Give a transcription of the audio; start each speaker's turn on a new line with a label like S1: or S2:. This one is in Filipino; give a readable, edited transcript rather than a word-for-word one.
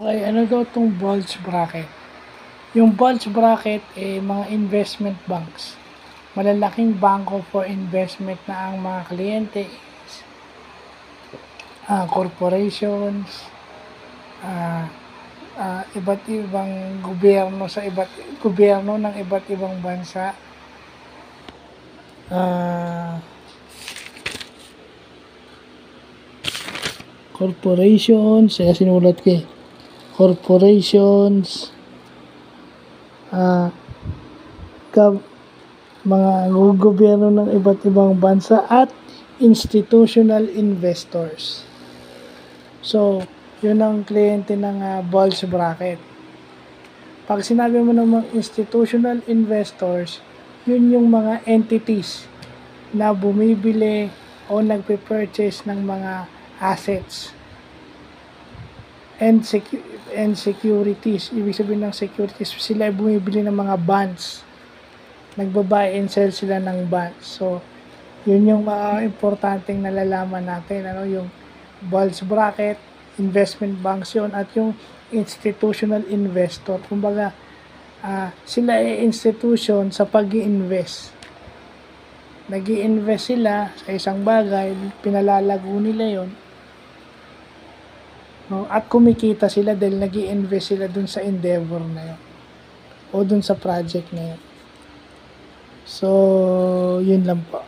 S1: Okay, ano daw 'tong bulge bracket? Yung bulge bracket, mga investment banks. Malalaking bangko for investment na ang mga kliyente is corporations, ah, iba't ibang gobyerno sa gobyerno ng iba't ibang bansa, ah, corporations, sinulat ko corporations, ah, gov mga gobyerno ng iba't ibang bansa at institutional investors. So, yun ang kliyente ng bulge bracket. Pag sinabi mo ng mga institutional investors, yun yung mga entities na bumibili o nagpe-purchase ng mga assets and securities. Ibig sabihin ng securities, sila ay bumibili ng mga bonds. Nagba-buy and sell sila ng bonds. So, yun yung mga importanteng nalalaman natin, yung bulge bracket, investment banks yun, at yung institutional investor. Kumbaga, sila ay institution sa pag-i-invest. Nag-i-invest sila sa isang bagay, pinalalago nila yon, no? At kumikita sila dahil nag-i-invest sila dun sa endeavor na yun o dun sa project na yun. So, yun lang po.